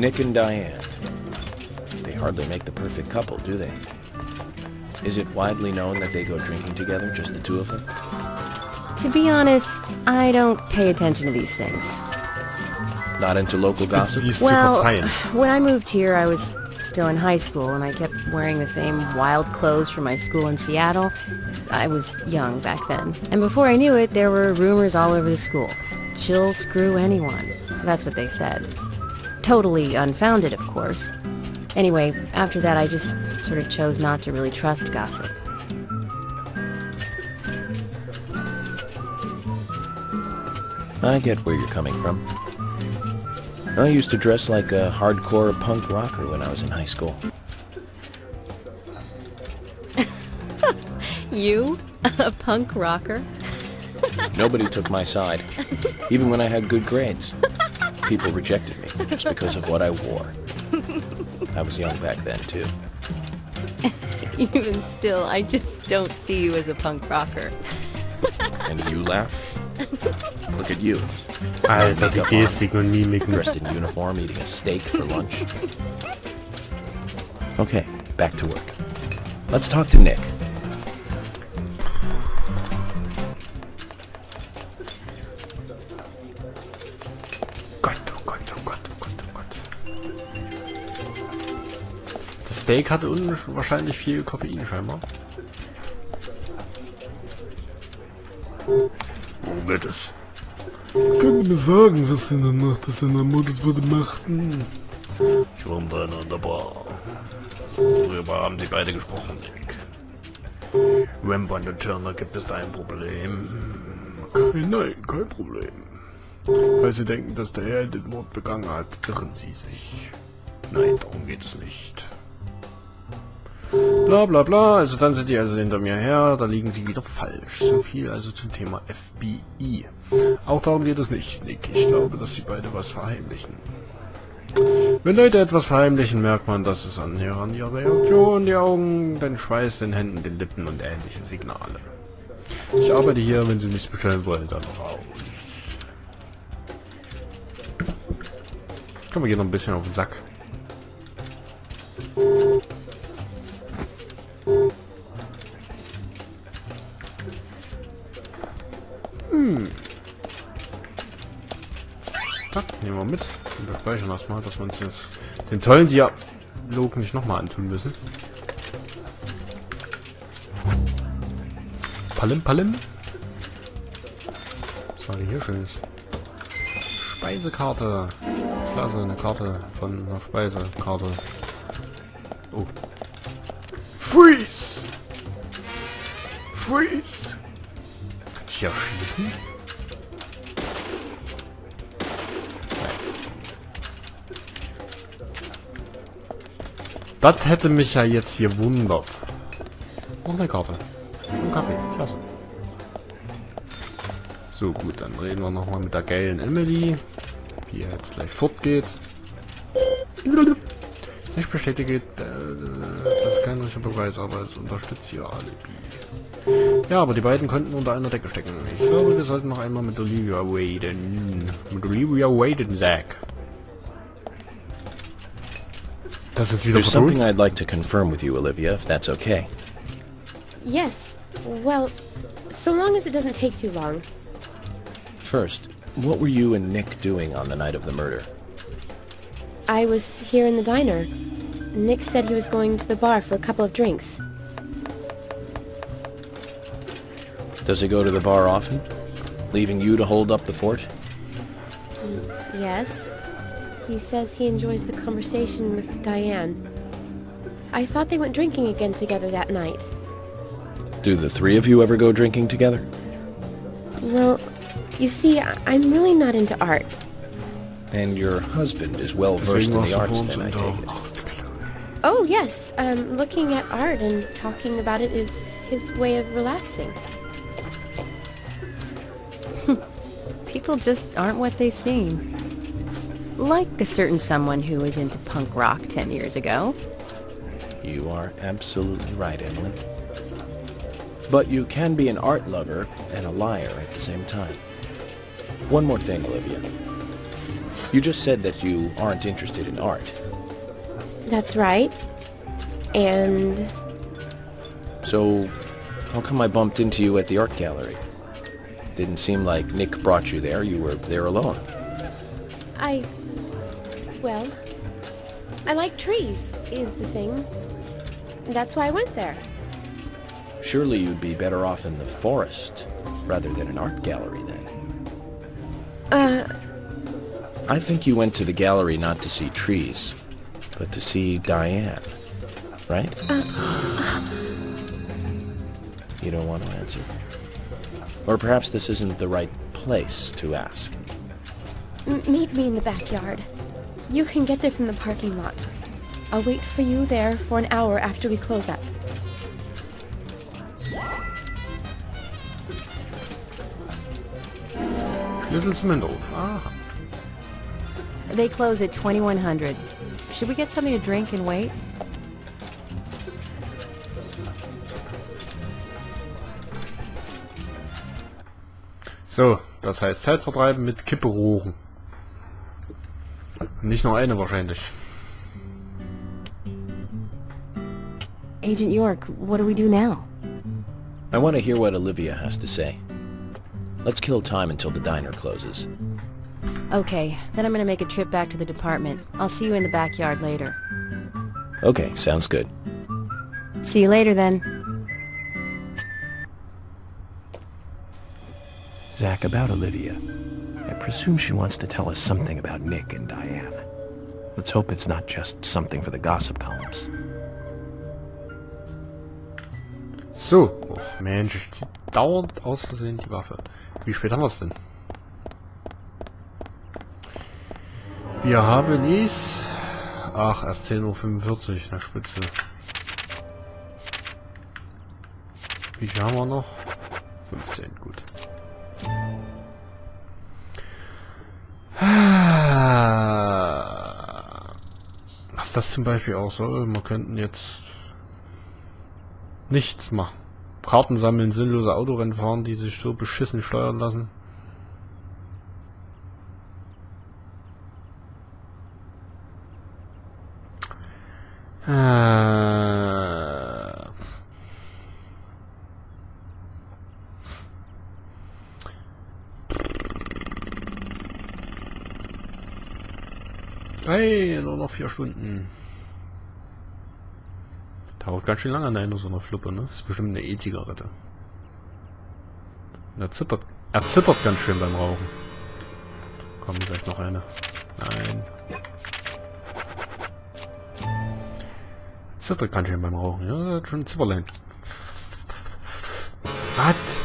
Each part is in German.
Nick and Diane. They hardly make the perfect couple, do they? Is it widely known that they go drinking together, just the two of them? To be honest, I don't pay attention to these things. Not into local gossip? Well, when I moved here, I was still in high school, and I kept wearing the same wild clothes from my school in Seattle. I was young back then. And before I knew it, there were rumors all over the school. She'll screw anyone. That's what they said. Totally unfounded, of course. Anyway, after that, I just sort of chose not to really trust gossip. I get where you're coming from. I used to dress like a hardcore punk rocker when I was in high school. You? A punk rocker? Nobody took my side, even when I had good grades. People rejected me just because of what I wore. I was young back then, too. Even still, I just don't see you as a punk rocker. And you laugh? Look at you. Alter, die Gestik und Mimiken. Dressed in uniform, eating a steak for lunch. Okay, back to work. Let's talk to Nick. Gott, oh Gott, oh Gott, oh Gott, oh Gott. Das Steak hatte wahrscheinlich viel Koffein scheinbar. Wo geht es? Könnt ihr mir sagen, was sie in der Nacht, dass er ermordet wurde, machten? Ich war unten an der Bar. Worüber haben sie beide gesprochen, Nick? Rampant und Turner, gibt es da ein Problem? Nein, kein Problem. Weil sie denken, dass der Herr den Mord begangen hat, irren sie sich. Nein, darum geht es nicht. Bla bla bla, also dann sind die also hinter mir her, da liegen sie wieder falsch. So viel also zum Thema FBI. Auch darum geht es nicht, Nick. Ich glaube, dass sie beide was verheimlichen. Wenn Leute etwas verheimlichen, merkt man, dass es an ihrer Reaktion, die Augen, den Schweiß, den Händen, den Lippen und ähnlichen Signale. Ich arbeite hier, wenn Sie nichts bestellen wollen, dann raus. Komm, wir gehen noch ein bisschen auf den Sack. Zack, nehmen wir mit und wir speichern erstmal, dass wir uns jetzt den tollen Dialog nicht nochmal antun müssen. Palim, Palim. Was war denn hier Schönes? Speisekarte. Klasse, eine Karte von einer Speisekarte. Oh. Freeze! Freeze! Kann ich hier schießen? Das hätte mich ja jetzt hier wundert. Noch eine Karte. Und Kaffee. Klasse. So, gut, dann reden wir nochmal mit der geilen Emily, die jetzt gleich fortgeht. Ich bestätige, das ist kein richtiger Beweis, aber es unterstützt ihr Alibi. Ja, aber die beiden konnten unter einer Decke stecken. Ich glaube, wir sollten noch einmal mit Olivia waden. Mit Olivia waden, Zack. Das ist wieder There's something I'd like to confirm with you, Olivia, if that's okay. Yes. Well, so long as it doesn't take too long. First, what were you and Nick doing on the night of the murder? I was here in the diner. Nick said he was going to the bar for a couple of drinks. Does he go to the bar often? Leaving you to hold up the fort? Yes. He says he enjoys the conversation with Diane. I thought they went drinking again together that night. Do the three of you ever go drinking together? Well, you see, I'm really not into art. And your husband is well versed in the arts, then, I take it. Oh, yes. Looking at art and talking about it is his way of relaxing. People just aren't what they seem. Like a certain someone who was into punk rock 10 years ago. You are absolutely right, Emily. But you can be an art lover and a liar at the same time. One more thing, Olivia. You just said that you aren't interested in art. That's right. And So, how come I bumped into you at the art gallery? Didn't seem like Nick brought you there. You were there alone. well, I like trees, is the thing. That's why I went there. Surely you'd be better off in the forest rather than an art gallery then. I think you went to the gallery not to see trees, but to see Diane, right? You don't want to answer? Or perhaps this isn't the right place to ask. Meet me in the backyard. You can get there from the parking lot. I'll wait for you there for an hour after we close up. Schlüssel zum Hinterhof. Aha. They close at 2100. Should we get something to drink and wait? So, das heißt Zeitvertreiben mit Kippe rochen. Nicht nur eine wahrscheinlich. Agent York, what do we do now? I want to hear what Olivia has to say. Let's kill time until the diner closes. Okay, then I'm gonna make a trip back to the department. I'll see you in the backyard later. Okay, sounds good. See you later then. Zach, about Olivia. I presume she wants to tell us something about Nick and Diane. Let's hope it's not just something for the gossip columns. So. Och Mensch, zieht dauernd aus Versehen die Waffe. Wie spät haben wir es denn? Wir haben es... Ach, erst 10:45 Uhr, na Spitze. Wie viel haben wir noch? 15, gut. Was das zum Beispiel auch soll, wir könnten jetzt nichts machen. Karten sammeln, sinnlose Autorennen fahren, die sich so beschissen steuern lassen. Hey, nur noch 4 Stunden. Dauert ganz schön lange an einer so einer Fluppe, ne? Das ist bestimmt eine E-Zigarette. Er zittert ganz schön beim Rauchen. Komm, vielleicht noch eine. Nein. Zittert ganz schön beim Rauchen, ja? Hat schon ein Zipperlein. Was?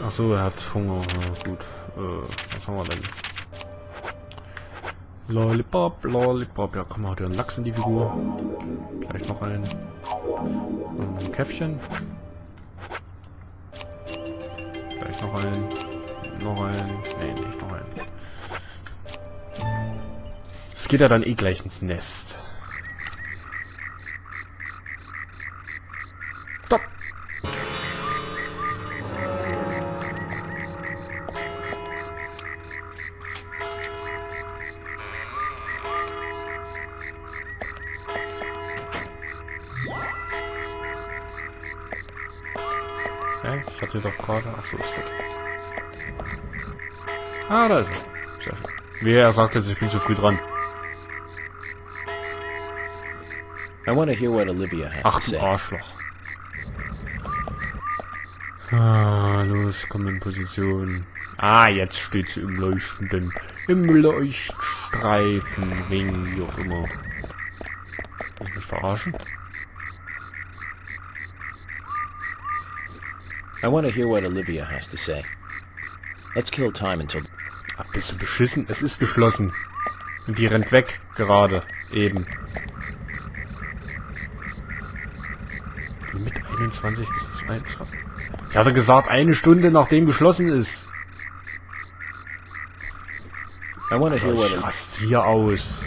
Ach so, er hat Hunger. Ja, gut. Was haben wir denn? Lollipop, Lollipop. Ja, komm, hat ja einen Lachs in die Figur. Gleich noch ein Käffchen. Gleich noch ein. Noch ein. Nee, nicht noch ein. Es geht ja dann eh gleich ins Nest. Stopp! Ich hatte doch gerade... Ach so, ist das. Ah, da ist er. Sehr schön. Wie er sagt jetzt, ich bin zu früh dran. I want to hear what Olivia has Ach to du say. Arschloch. Ah, los, komm in Position. Ah, jetzt steht sie im leuchtenden, im Leuchtstreifen, wie auch immer. Muss ich mich verarschen? I want to hear what Olivia has to say. Let's kill time until... Ach, bist du beschissen? Es ist geschlossen. Und die rennt weg, gerade, eben. Mit 21 bis 22. Ich hatte gesagt, 1 Stunde nachdem geschlossen ist. I want to hear what... Ich rast hier aus.